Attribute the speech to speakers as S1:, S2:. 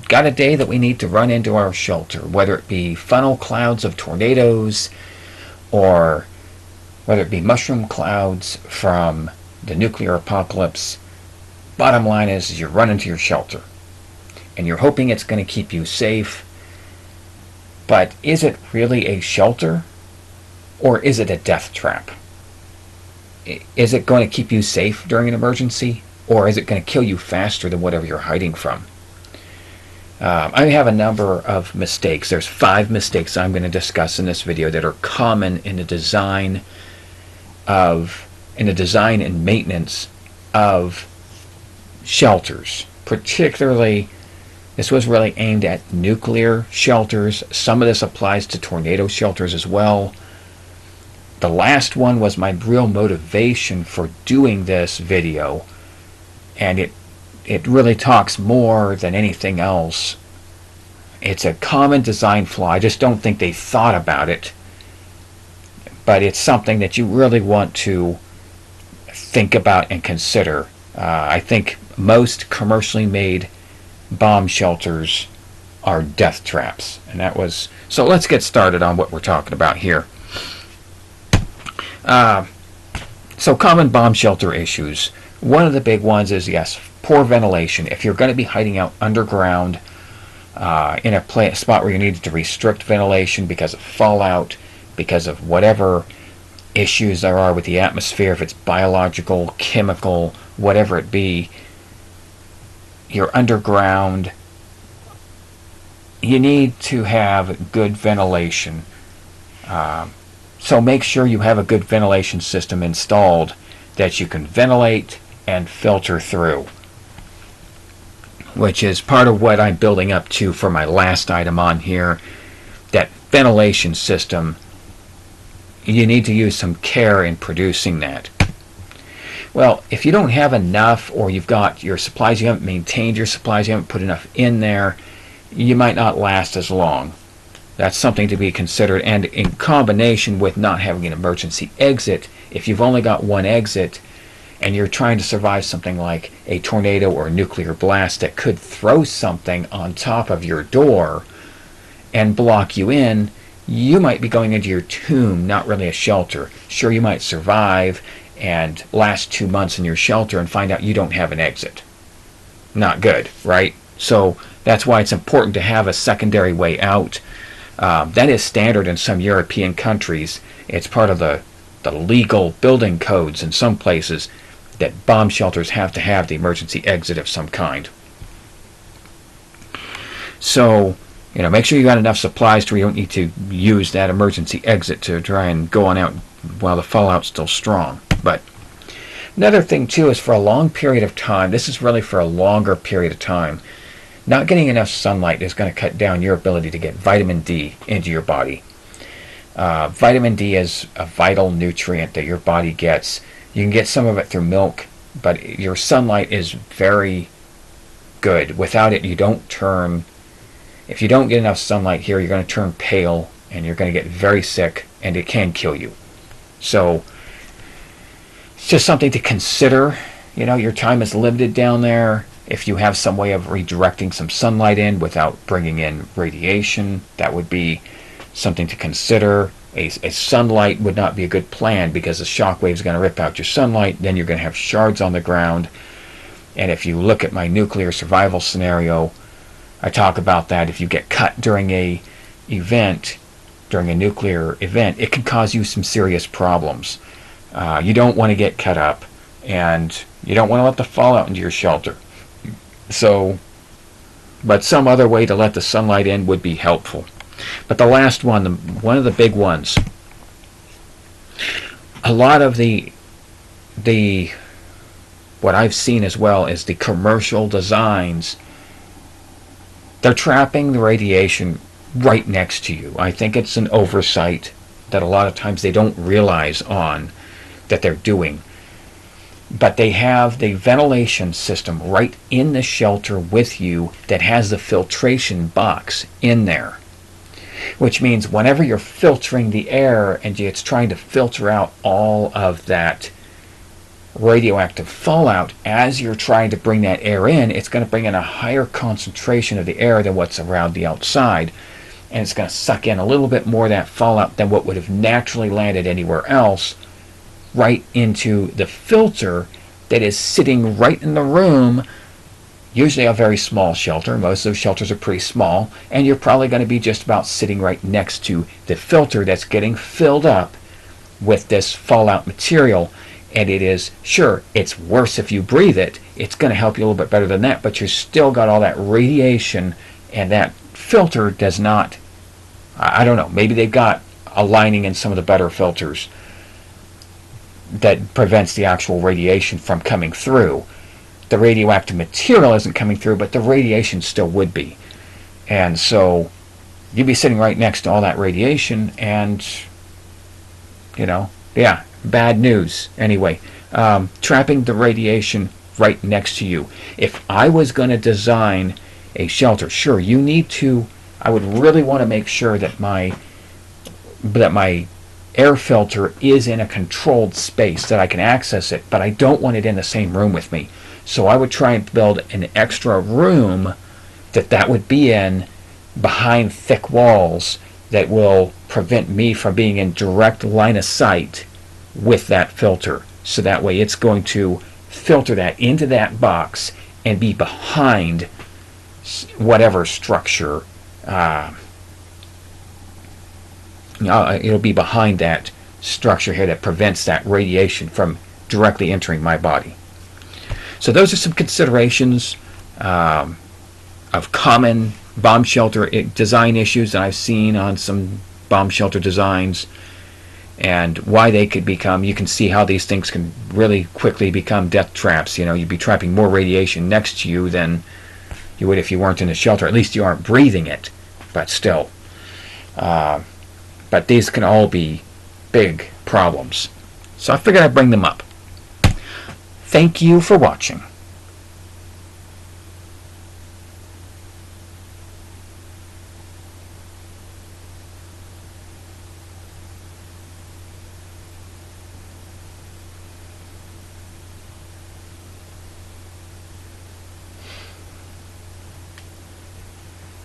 S1: got a day that we need to run into our shelter, whether it be funnel clouds of tornadoes or whether it be mushroom clouds from the nuclear apocalypse. Bottom line is you're running to your shelter and you're hoping it's going to keep you safe. But is it really a shelter or is it a death trap? Is it going to keep you safe during an emergency or is it going to kill you faster than whatever you're hiding from? I have a number of mistakes. There's 5 mistakes I'm going to discuss in this video that are common in the design and maintenance of shelters. Particularly, this was really aimed at nuclear shelters. Some of this applies to tornado shelters as well. The last one was my real motivation for doing this video, and it really talks more than anything else. It's a common design flaw. I just don't think they thought about it. But it's something that you really want to think about and consider. I think most commercially made bomb shelters are death traps. And that was... So let's get started on what we're talking about here. So common bomb shelter issues. One of the big ones is, yes, poor ventilation. If you're going to be hiding out underground in a spot where you need to restrict ventilation because of fallout, because of whatever issues there are with the atmosphere, if it's biological, chemical, whatever it be, you're underground, you need to have good ventilation. So make sure you have a good ventilation system installed that you can ventilate and filter through, which is part of what I'm building up to for my last item on here. That ventilation system, you need to use some care in producing that. Well, if you don't have enough, or you've got your supplies, you haven't maintained your supplies, you haven't put enough in there, you might not last as long. That's something to be considered, and in combination with not having an emergency exit, if you've only got one exit and you're trying to survive something like a tornado or a nuclear blast that could throw something on top of your door and block you in, you might be going into your tomb, not really a shelter. Sure, you might survive and last 2 months in your shelter and find out you don't have an exit. Not good, right? So that's why it's important to have a secondary way out. That is standard in some European countries. It's part of the legal building codes in some places that bomb shelters have to have the emergency exit of some kind. So, make sure you got enough supplies to where you don't need to use that emergency exit to try and go on out while the fallout's still strong. But another thing too is, for a long period of time, this is really for a longer period of time, not getting enough sunlight is going to cut down your ability to get vitamin D into your body. Vitamin D is a vital nutrient that your body gets. You can get some of it through milk, but your sunlight is very good. Without it, you don't turn... If you don't get enough sunlight here, you're going to turn pale and you're going to get very sick, and it can kill you. So it's just something to consider. Your time is limited down there. If you have some way of redirecting some sunlight in without bringing in radiation, that would be something to consider. A sunlight would not be a good plan because the shock wave is going to rip out your sunlight. Then you're going to have shards on the ground. And if you look at my nuclear survival scenario, I talk about that. If you get cut during a nuclear event, it can cause you some serious problems. You don't want to get cut up, and you don't want to let the fallout into your shelter. So, but some other way to let the sunlight in would be helpful. But the last one, one of the big ones, a lot of the what I've seen as well is the commercial designs, they're trapping the radiation right next to you. I think it's an oversight that a lot of times they don't realize on that they're doing. But they have the ventilation system right in the shelter with you that has the filtration box in there. Which means whenever you're filtering the air and it's trying to filter out all of that radioactive fallout, as you're trying to bring that air in, it's going to bring in a higher concentration of the air than what's around the outside. And it's going to suck in a little bit more of that fallout than what would have naturally landed anywhere else, right into the filter that is sitting right in the room. Usually a very small shelter. Most of those shelters are pretty small, and you're probably going to be just about sitting right next to the filter that's getting filled up with this fallout material. And it is, sure, it's worse if you breathe it. It's going to help you a little bit better than that, but you've still got all that radiation, and that filter does not, I don't know, maybe they've got a lining in some of the better filters that prevents the actual radiation from coming through. The radioactive material isn't coming through, but the radiation still would be. And so you'd be sitting right next to all that radiation, and, yeah, bad news. Anyway, trapping the radiation right next to you. If I was going to design a shelter, sure, I would really want to make sure that my air filter is in a controlled space, that I can access it, but I don't want it in the same room with me. So I would try and build an extra room that would be in behind thick walls that will prevent me from being in direct line of sight with that filter. So that way it's going to filter that into that box and be behind whatever structure. It'll be behind that structure here that prevents that radiation from directly entering my body. So those are some considerations of common bomb shelter design issues that I've seen on some bomb shelter designs, and why they could become, you can see how these things can really quickly become death traps. You'd be trapping more radiation next to you than you would if you weren't in a shelter. At least you aren't breathing it, but still. But these can all be big problems. So I figured I'd bring them up. Thank you for watching.